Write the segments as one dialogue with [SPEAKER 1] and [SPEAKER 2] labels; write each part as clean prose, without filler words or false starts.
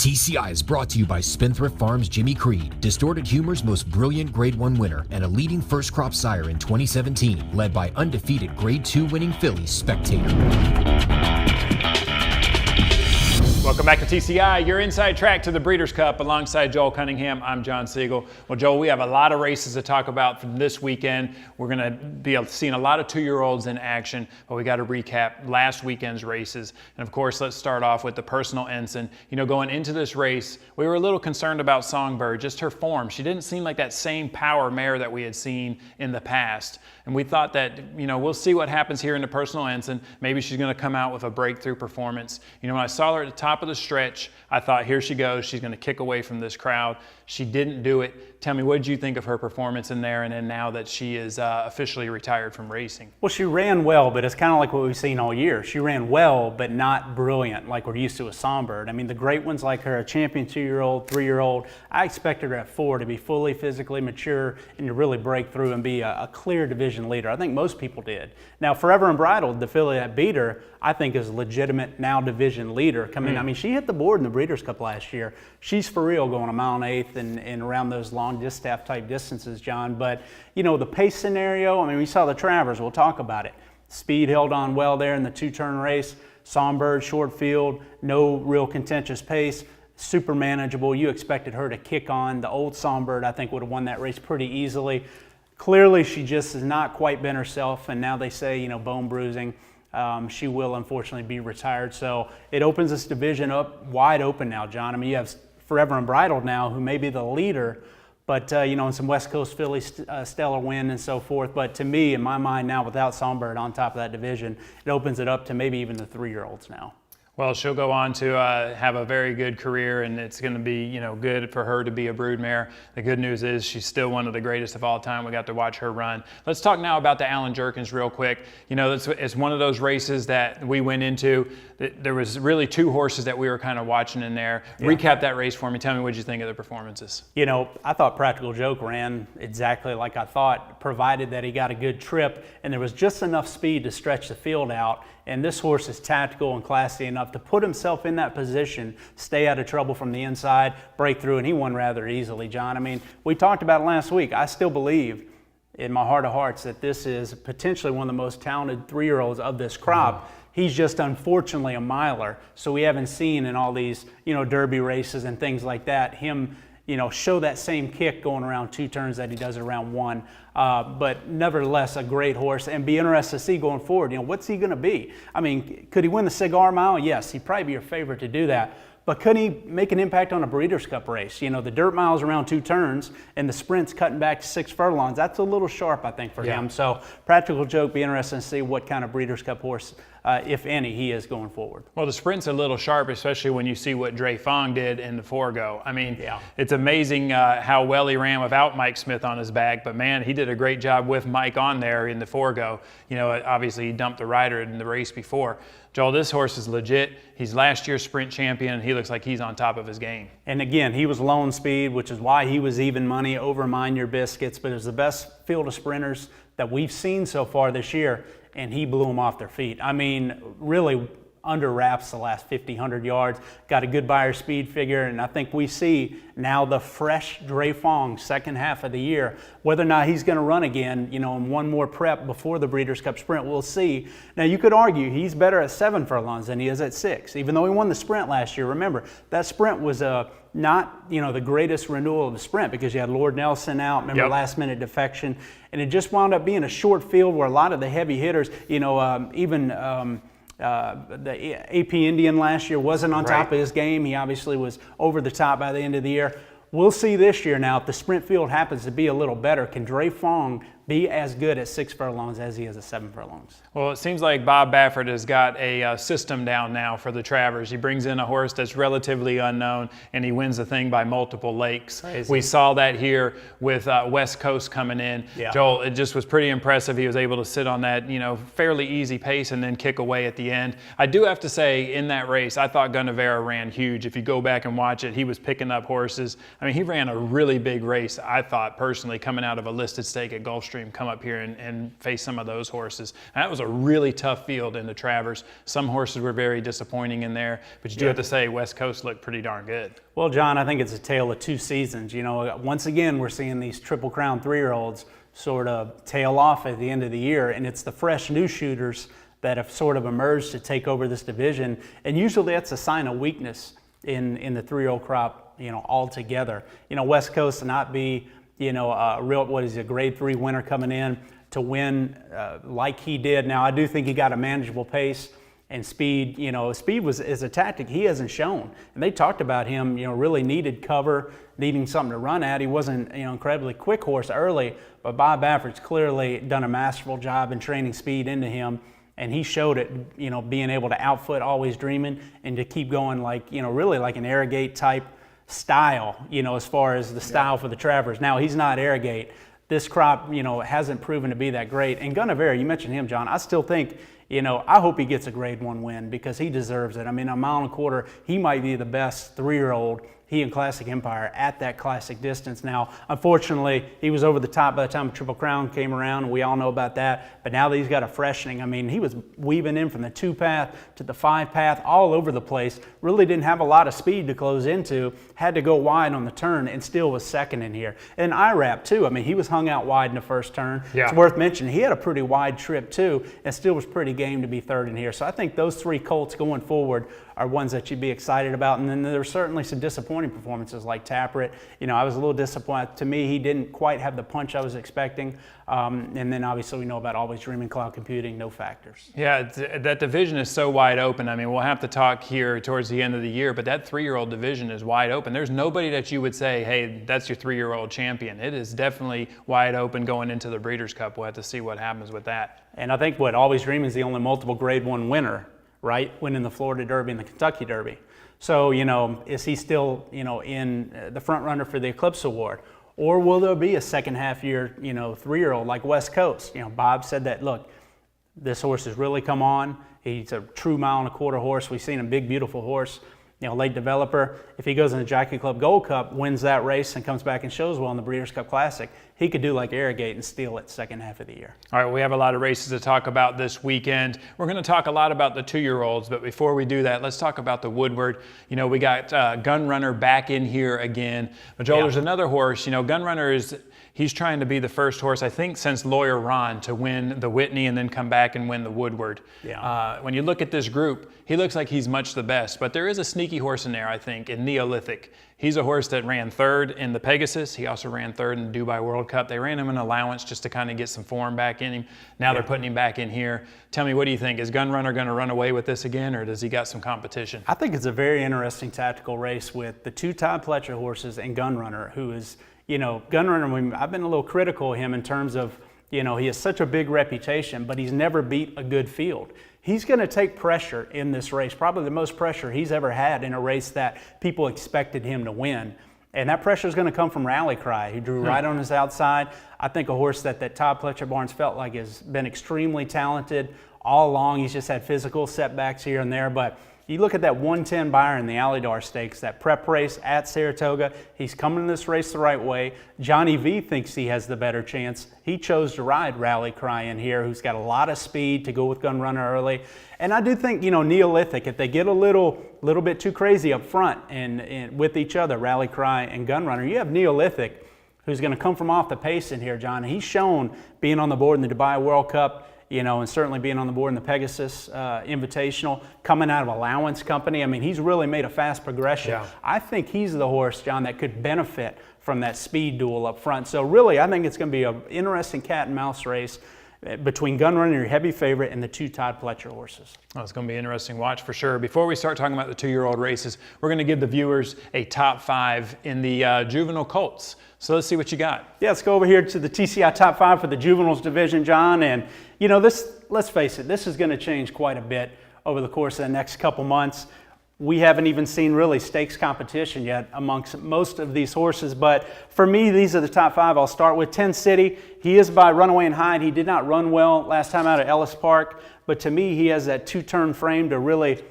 [SPEAKER 1] TCI is brought to you by Spendthrift Farms' Jimmy Creed, Distorted Humor's most brilliant Grade 1 winner and a leading first crop sire in 2017, led by undefeated Grade 2 winning filly Spectator.
[SPEAKER 2] Welcome back to TCI, your inside track to the Breeders' Cup. Alongside Joel Cunningham, I'm John Siegel. Well, Joel, we have a lot of races to talk about from this weekend. We're going to be seeing a lot of 2-year-olds in action, but we got to recap last weekend's races. And of course, let's start off with the Personal Ensign. You know, going into this race, we were a little concerned about Songbird, just her form. She didn't seem like that same power mare that we had seen in the past. And we thought that, you know, we'll see what happens here in the Personal Ensign. Maybe she's going to come out with a breakthrough performance. You know, when I saw her at the top of the stretch, I thought, here she goes. She's going to kick away from this crowd. She didn't do it. Tell me, what did you think of her performance in there and then now that she is officially retired from racing?
[SPEAKER 3] Well, she ran well, but it's kind of like what we've seen all year. She ran well, but not brilliant like we're used to with Songbird. I mean, the great ones like her, a champion 2-year-old, 3-year-old, I expected her at 4 to be fully physically mature and to really break through and be a clear division leader. I think most people did. Now, Forever Unbridled, the filly that beat her, I think is a legitimate now division leader coming. I mean, she hit the board in the Breeders' Cup last year. She's for real going a mile and eighth and around those long distaff type distances, John. But, you know, the pace scenario, I mean, we saw the Travers, we'll talk about it. Speed held on well there in the 2-turn race. Songbird, short field, no real contentious pace, super manageable. You expected her to kick on. The old Songbird, I think, would have won that race pretty easily. Clearly, she just has not quite been herself, and now they say, you know, bone bruising. She will unfortunately be retired. So it opens this division up wide open now, John. I mean, you have Forever Unbridled now, who may be the leader, but, you know, and some West Coast fillies, stellar win and so forth. But to me, in my mind now, without Songbird on top of that division, it opens it up to maybe even the 3-year-olds now.
[SPEAKER 2] Well, she'll go on to have a very good career, and it's going to be, you know, good for her to be a broodmare. The good news is she's still one of the greatest of all time. We got to watch her run. Let's talk now about the Allen Jerkins real quick. You know, it's one of those races that we went into. There was really 2 horses that we were kind of watching in there. Yeah. Recap that race for me. Tell me what you think of the performances.
[SPEAKER 3] You know, I thought Practical Joke ran exactly like I thought, provided that he got a good trip, and there was just enough speed to stretch the field out. And this horse is tactical and classy enough to put himself in that position, stay out of trouble from the inside, break through, and he won rather easily, John. I mean, we talked about it last week. I still believe in my heart of hearts that this is potentially one of the most talented 3-year-olds of this crop. He's just unfortunately a miler, so we haven't seen in all these, you know, Derby races and things like that, him, you know, show that same kick going around 2 turns that he does around 1. But nevertheless, a great horse, and be interested to see going forward, you know, what's he going to be? I mean, could he win the Cigar Mile? Yes, he'd probably be your favorite to do that. But could he make an impact on a Breeders' Cup race? You know, the dirt mile's around 2 turns, and the sprint's cutting back to 6 furlongs. That's a little sharp, I think, for him. So, Practical Joke, be interested to see what kind of Breeders' Cup horse, if any, he is going forward.
[SPEAKER 2] Well, the sprint's a little sharp, especially when you see what Drefong did in the Forego. I mean, it's amazing how well he ran without Mike Smith on his back, but man, he did a great job with Mike on there in the Forego. You know, obviously he dumped the rider in the race before. Joel, this horse is legit. He's last year's sprint champion. He looks like he's on top of his game.
[SPEAKER 3] And again, he was lone speed, which is why he was even money over Mind Your Biscuits, but it was the best field of sprinters that we've seen so far this year, and he blew them off their feet. I mean, really under wraps the last 50, 100 yards, got a good buyer speed figure, and I think we see now the fresh Drefong second half of the year. Whether or not he's going to run again, you know, in one more prep before the Breeders' Cup Sprint, we'll see. Now, you could argue he's better at 7 furlongs than he is at 6, even though he won the Sprint last year. Remember, that Sprint was not, you know, the greatest renewal of the Sprint because you had Lord Nelson out, remember, last-minute defection, and it just wound up being a short field where a lot of the heavy hitters, you know, the AP Indian last year wasn't on top of his game. He obviously was over the top by the end of the year. We'll see this year now if the sprint field happens to be a little better. Can Drefong be as good at 6 furlongs as he is at 7 furlongs?
[SPEAKER 2] Well, it seems like Bob Baffert has got a system down now for the Travers. He brings in a horse that's relatively unknown, and he wins the thing by multiple lakes. Crazy. We saw that here with West Coast coming in. Joel, it just was pretty impressive. He was able to sit on that, you know, fairly easy pace and then kick away at the end. I do have to say, in that race, I thought Gunnevera ran huge. If you go back and watch it, he was picking up horses. I mean, he ran a really big race, I thought, personally, coming out of a listed stake at Gulfstream. Stream come up here and face some of those horses. And that was a really tough field in the Travers. Some horses were very disappointing in there, but you do have to say West Coast looked pretty darn good.
[SPEAKER 3] Well, John, I think it's a tale of two seasons. You know, once again, we're seeing these Triple Crown 3-year-olds sort of tail off at the end of the year, and it's the fresh new shooters that have sort of emerged to take over this division. And usually that's a sign of weakness in the 3-year-old crop, you know, altogether. You know, West Coast to not be, you know, a real, a grade 3 winner coming in to win like he did. Now, I do think he got a manageable pace and speed. You know, speed is a tactic he hasn't shown. And they talked about him, you know, really needed cover, needing something to run at. He wasn't, you know, incredibly quick horse early, but Bob Baffert's clearly done a masterful job in training speed into him. And he showed it, you know, being able to outfoot Always Dreaming and to keep going like, you know, really like an Arrogate type style, you know, as far as the style for the Travers. Now, he's not Arrogate. This crop, you know, hasn't proven to be that great. And Gunnevera, you mentioned him, John. I still think, you know, I hope he gets a grade 1 win because he deserves it. I mean, a 1.25 miles, he might be the best 3-year-old, he and Classic Empire, at that classic distance. Now, unfortunately, he was over the top by the time Triple Crown came around, and we all know about that. But now that he's got a freshening, I mean, he was weaving in from the 2 path to the 5 path, all over the place. Really didn't have a lot of speed to close into, had to go wide on the turn, and still was second in here. And IRAP, too. I mean, he was hung out wide in the first turn.
[SPEAKER 2] Yeah.
[SPEAKER 3] It's worth mentioning, he had a pretty wide trip, too, and still was pretty game to be third in here. So I think those 3 colts going forward are ones that you'd be excited about. And then there's certainly some disappointing performances like Tappert. You know, I was a little disappointed. To me, he didn't quite have the punch I was expecting. And then obviously we know about Always Dreaming, Cloud Computing, no factors.
[SPEAKER 2] Yeah, that division is so wide open. I mean, we'll have to talk here towards the end of the year, but that 3-year-old division is wide open. There's nobody that you would say, hey, that's your 3-year-old champion. It is definitely wide open going into the Breeders' Cup. We'll have to see what happens with that.
[SPEAKER 3] And I think Always Dreaming is the only multiple grade 1 winner, right? Winning the Florida Derby and the Kentucky Derby. So, you know, is he still, you know, in the front runner for the Eclipse Award? Or will there be a second half year, you know, 3-year-old like West Coast? You know, Bob said that, look, this horse has really come on. He's a true 1.25 mile horse. We've seen a big, beautiful horse, you know, late developer. If he goes in the Jockey Club Gold Cup, wins that race and comes back and shows well in the Breeders' Cup Classic, he could do like Arrogate and steal it second half of the year.
[SPEAKER 2] All right, we have a lot of races to talk about this weekend. We're going to talk a lot about the 2-year-olds, but before we do that, let's talk about the Woodward. You know, we got Gunrunner back in here again. But Joel, there's another horse. You know, Gunrunner he's trying to be the first horse, I think, since Lawyer Ron to win the Whitney and then come back and win the Woodward.
[SPEAKER 3] Yeah.
[SPEAKER 2] When you look at this group, he looks like he's much the best, but there is a sneaky horse in there, I think, in Neolithic. He's a horse that ran 3rd in the Pegasus. He also ran 3rd in the Dubai World Cup. They ran him an allowance just to kind of get some form back in him. Now they're putting him back in here. Tell me, what do you think? Is Gunrunner going to run away with this again, or does he got some competition?
[SPEAKER 3] I think it's a very interesting tactical race with the 2 Todd Pletcher horses and Gunrunner, who is, you know, Gunrunner, I've been a little critical of him in terms of, you know, he has such a big reputation, but he's never beat a good field. He's going to take pressure in this race, probably the most pressure he's ever had in a race that people expected him to win. And that pressure is going to come from Rally Cry, who drew right on his outside. I think a horse that Todd Pletcher Barnes felt like has been extremely talented all along. He's just had physical setbacks here and there, but you look at that 110 buyer in the Alydar Stakes, that prep race at Saratoga. He's coming in this race the right way. Johnny V thinks he has the better chance. He chose to ride Rally Cry in here, who's got a lot of speed to go with Gunrunner early. And I do think, you know, Neolithic, if they get a little bit too crazy up front and with each other, Rally Cry and Gunrunner, you have Neolithic, who's going to come from off the pace in here, John. He's shown being on the board in the Dubai World Cup, you know, and certainly being on the board in the Pegasus Invitational, coming out of Allowance Company. I mean, he's really made a fast progression. Yeah. I think he's the horse, John, that could benefit from that speed duel up front. So really, I think it's going to be an interesting cat and mouse race between Gunrunner, your heavy favorite, and the 2 Todd Pletcher horses.
[SPEAKER 2] Oh, it's going to be an interesting watch for sure. Before we start talking about the 2-year-old races, we're going to give the viewers a top 5 in the juvenile colts. So let's see what you got.
[SPEAKER 3] Yeah, let's go over here to the TCI top 5 for the juveniles division, John. And, you know, this, let's face it, this is going to change quite a bit over the course of the next couple months. We haven't even seen really stakes competition yet amongst most of these horses, but for me, these are the top 5. I'll start with 10 City. He is by Runaway and Hide. He did not run well last time out at Ellis Park, but to me, he has that 2-turn frame to really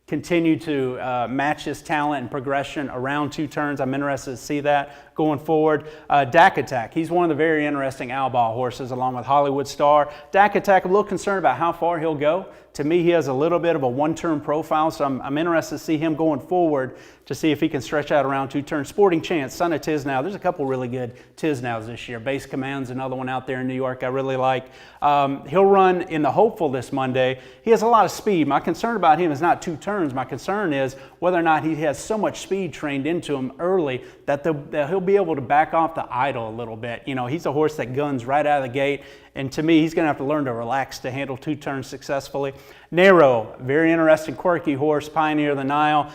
[SPEAKER 3] continue to match his talent and progression around 2 turns. I'm interested to see that going forward. Dak Attack, he's one of the very interesting Outlaw horses along with Hollywood Star. Dak Attack, I'm a little concerned about how far he'll go. To me, he has a little bit of a 1-turn profile, so I'm interested to see him going forward to see if he can stretch out around 2 turns. Sporting Chance, son of Tisnow. There's a couple really good Tisnows this year. Base Command's another one out there in New York I really like. He'll run in the Hopeful this Monday. He has a lot of speed. My concern about him is not 2 turns. My concern is whether or not he has so much speed trained into him early that he'll be able to back off the idle a little bit. You know, he's a horse that guns right out of the gate. And to me, he's going to have to learn to relax to handle 2 turns successfully. Narrow, very interesting, quirky horse, Pioneer of the Nile.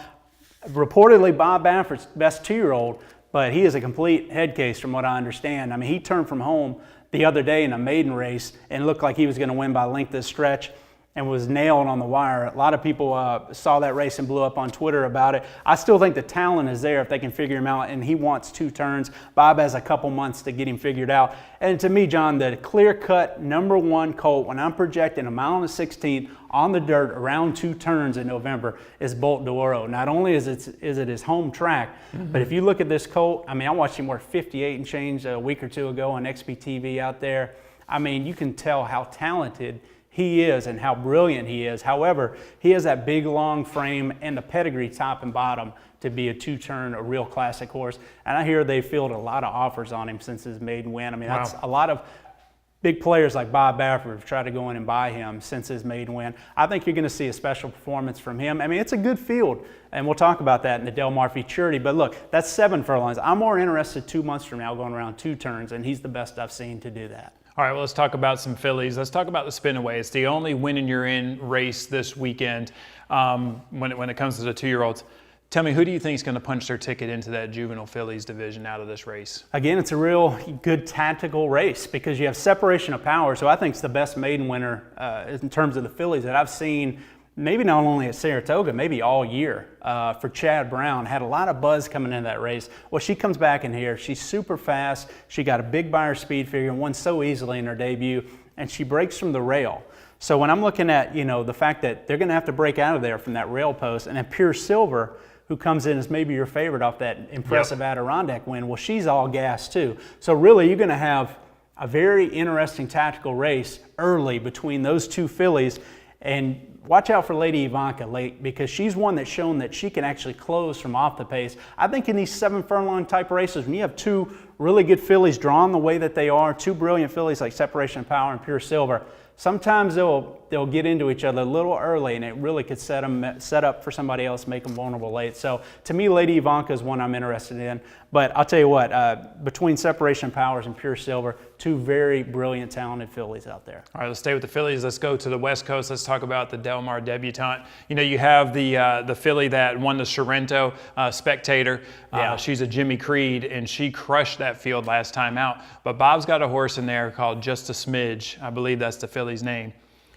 [SPEAKER 3] Reportedly Bob Baffert's best 2-year-old, but he is a complete head case from what I understand. I mean, he turned from home the other day in a maiden race and looked like he was going to win by length this stretch and was nailed on the wire. A lot of people saw that race and blew up on Twitter about it. I still think the talent is there if they can figure him out, and he wants 2 turns. Bob has a couple months to get him figured out. And to me, John, the clear-cut #1 colt, when I'm projecting a 1.16 on the dirt around 2 turns in November, is Bolt d'Oro. Not only is it his home track, but if you look at this colt, I mean, I watched him work 58 and change a week or 2 ago on XBTV out there. I mean, you can tell how talented he is and how brilliant he is. However, he has that big, long frame and the pedigree top and bottom to be a 2-turn, a real classic horse. And I hear they fielded a lot of offers on him since his maiden win. I mean, that's a lot of big players like Bob Baffert have tried to go in and buy him since his maiden win. I think you're going to see a special performance from him. I mean, it's a good field, and we'll talk about that in the Del Mar Futurity. But look, that's 7 furlongs. I'm more interested 2 months from now going around 2 turns, and he's the best I've seen to do that.
[SPEAKER 2] All right, well, let's talk about some fillies. Let's talk about the Spinaway. It's the only win-and-you're-in race this weekend when it comes to the 2-year-olds. Tell me, who do you think is going to punch their ticket into that juvenile fillies division out of this race?
[SPEAKER 3] Again, it's a real good tactical race because you have separation of power. So I think it's the best maiden winner in terms of the fillies that I've seen, maybe not only at Saratoga, maybe all year. For Chad Brown, had a lot of buzz coming into that race. Well, she comes back in here. She's super fast. She got a big buyer speed figure and won so easily in her debut, and she breaks from the rail. So when I'm looking at, you know, the fact that they're going to have to break out of there from that rail post, and then Pure Silver, who comes in as maybe your favorite off that impressive Adirondack win, well, she's all gas too. So really, you're going to have a very interesting tactical race early between those 2 fillies. And watch out for Lady Ivanka late because she's one that's shown that she can actually close from off the pace. I think in these 7 furlong type races, when you have 2 really good fillies drawn the way that they are, 2 brilliant fillies like Separation of Power and Pure Silver, sometimes they'll get into each other a little early, and it really could set up for somebody else, make them vulnerable late. So to me, Lady Ivanka is one I'm interested in. But I'll tell you what, between Separation Powers and Pure Silver, 2 very brilliant, talented fillies out there.
[SPEAKER 2] All right, let's stay with the fillies. Let's go to the West Coast. Let's talk about the Del Mar debutante. You know, you have the filly that won the Sorrento Spectator. She's a Jimmy Creed, and she crushed that field last time out. But Bob's got a horse in there called Just a Smidge. I believe that's the filly's name.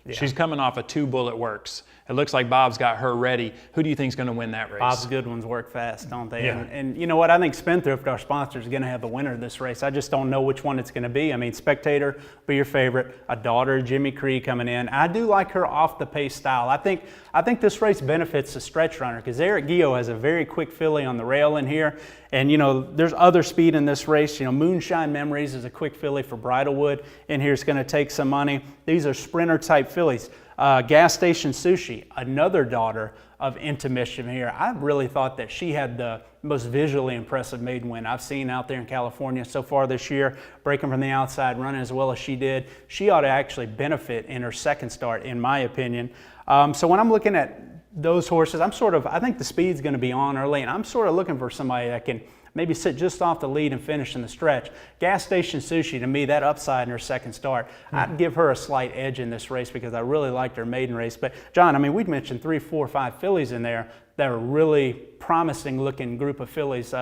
[SPEAKER 2] Yeah. She's coming off a 2-bullet works. It looks like Bob's got her ready. Who do you think is going to win that race?
[SPEAKER 3] Bob's good ones work fast, don't they?
[SPEAKER 2] Yeah.
[SPEAKER 3] And you know what? I think Spendthrift, our sponsor, is going to have the winner of this race. I just don't know which one it's going to be. I mean, Spectator will be your favorite. A daughter of Jimmy Creed coming in. I do like her off-the-pace style. I think this race benefits the stretch runner because Eric Gio has a very quick filly on the rail in here. And, you know, there's other speed in this race. You know, Moonshine Memories is a quick filly for Bridlewood. In here, it's going to take some money. These are sprinter-type fillies. Gas Station Sushi, another daughter of Into Mischief here. I really thought that she had the most visually impressive maiden win I've seen out there in California so far this year, breaking from the outside, running as well as she did. She ought to actually benefit in her second start, in my opinion. So when I'm looking at those horses, I think the speed's going to be on early, and I'm sort of looking for somebody that can maybe sit just off the lead and finish in the stretch. Gas Station Sushi, to me, that upside in her second start, I'd give her a slight edge in this race because I really liked her maiden race. But, John, I mean, we've mentioned 3, 4, 5 fillies in there that are really promising-looking group of fillies.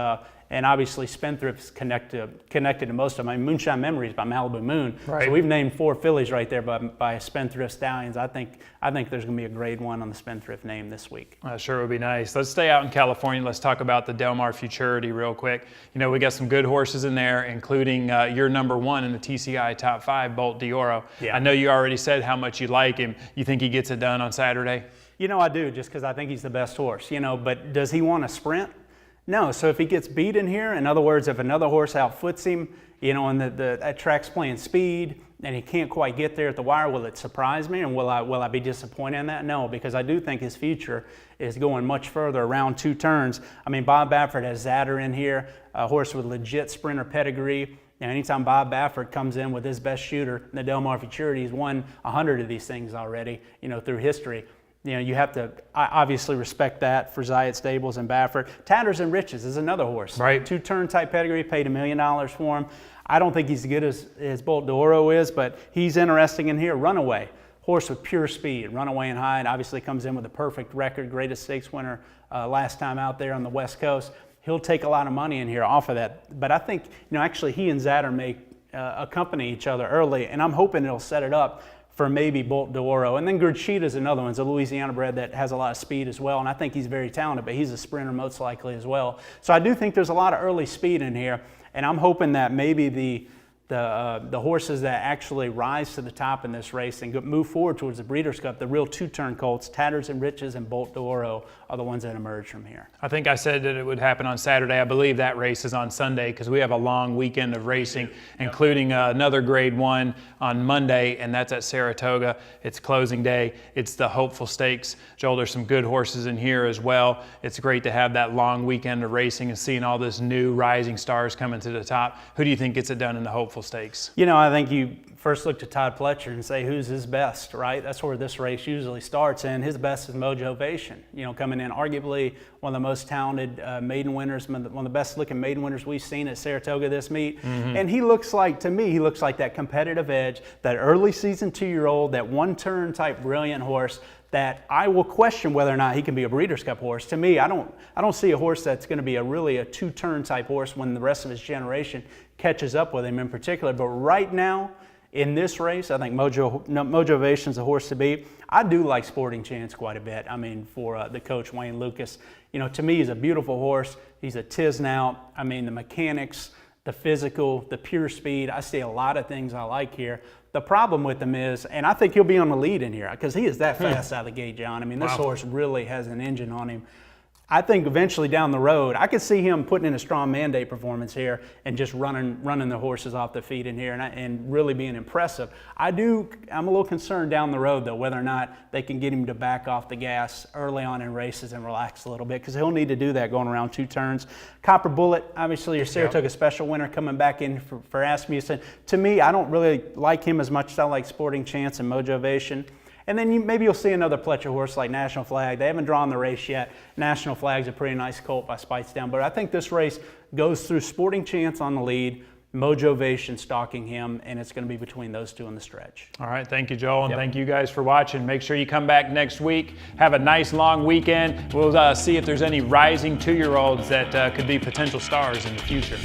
[SPEAKER 3] And obviously, Spendthrift's connected to most of them. I mean, Moonshine Memories by Malibu Moon.
[SPEAKER 2] Right.
[SPEAKER 3] So we've named 4 fillies right there by Spendthrift stallions. I think there's going to be a grade 1 on the Spendthrift name this week.
[SPEAKER 2] Sure would be nice. Let's stay out in California. Let's talk about the Del Mar Futurity real quick. You know, we got some good horses in there, including your #1 in the TCI Top 5, Bolt d'Oro.
[SPEAKER 3] Yeah.
[SPEAKER 2] I know you already said how much you like him. You think he gets it done on Saturday?
[SPEAKER 3] I do, just because I think he's the best horse, but does he want to sprint? No. So if he gets beat in here, in other words, if another horse outfoots him, and that track's playing speed and he can't quite get there at the wire, will it surprise me, and will I be disappointed in that? No, because I do think his future is going much further around 2 turns. I mean, Bob Baffert has Zatter in here, a horse with legit sprinter pedigree. Anytime Bob Baffert comes in with his best shooter, the Del Mar Futurity, he's won 100 of these things already, through history. You have to obviously respect that for Zayat Stables and Baffert. Tatters and Riches is another horse.
[SPEAKER 2] Right.
[SPEAKER 3] 2-turn type pedigree, paid $1 million for him. I don't think he's as good as Bolt d'Oro is, but he's interesting in here. Runaway, horse with pure speed. Runaway and Hyde obviously comes in with a perfect record, greatest stakes winner last time out there on the West Coast. He'll take a lot of money in here off of that. But I think, actually he and Zatter may accompany each other early, and I'm hoping it'll set it up for maybe Bolt d'Oro. And then Gurchita is another one. It's a Louisiana bred that has a lot of speed as well, and I think he's very talented, but he's a sprinter most likely as well. So I do think there's a lot of early speed in here, and I'm hoping that maybe the horses that actually rise to the top in this race and move forward towards the Breeders' Cup, the real 2-turn colts, Tatters and Riches and Bolt d'Oro, are the ones that emerge from here.
[SPEAKER 2] I think I said that it would happen on Saturday. I believe that race is on Sunday because we have a long weekend of racing, including another Grade 1 on Monday, and that's at Saratoga. It's closing day. It's the Hopeful Stakes. Joel, there's some good horses in here as well. It's great to have that long weekend of racing and seeing all this new rising stars coming to the top. Who do you think gets it done in the Hopeful Stakes?
[SPEAKER 3] I think you first look to Todd Pletcher and say, who's his best, right? That's where this race usually starts, and his best is Mojo-Vation. Coming in arguably one of the most talented maiden winners, one of the best looking maiden winners we've seen at Saratoga this meet. And he looks like that competitive edge, that early season 2-year-old, that 1-turn type brilliant horse that I will question whether or not he can be a Breeders' Cup horse. To me, I don't see a horse that's going to be a 2-turn type horse when the rest of his generation catches up with him in particular. But right now, in this race, I think Mojo-Vation's a horse to beat. I do like Sporting Chance quite a bit. For the coach, Wayne Lucas. To me, he's a beautiful horse. He's a Tiznout. The mechanics, the physical, the pure speed. I see a lot of things I like here. The problem with him is, and I think he'll be on the lead in here because he is that fast out of the gate, John. This horse really has an engine on him. I think eventually down the road, I could see him putting in a strong mandate performance here and just running the horses off the feet in here and really being impressive. I'm a little concerned down the road, though, whether or not they can get him to back off the gas early on in races and relax a little bit, because he'll need to do that going around 2 turns. Copper Bullet, obviously your Saratoga Special winner coming back in for Asmussen. To me, I don't really like him as much as I like Sporting Chance and Mojo-Vation. And then maybe you'll see another Pletcher horse like National Flag. They haven't drawn the race yet. National Flag's a pretty nice colt by Spitestown. But I think this race goes through Sporting Chance on the lead, Mojo-Vation stalking him, and it's going to be between those two in the stretch.
[SPEAKER 2] All right, thank you, Joel, and thank you guys for watching. Make sure you come back next week. Have a nice long weekend. We'll see if there's any rising 2-year-olds that could be potential stars in the future.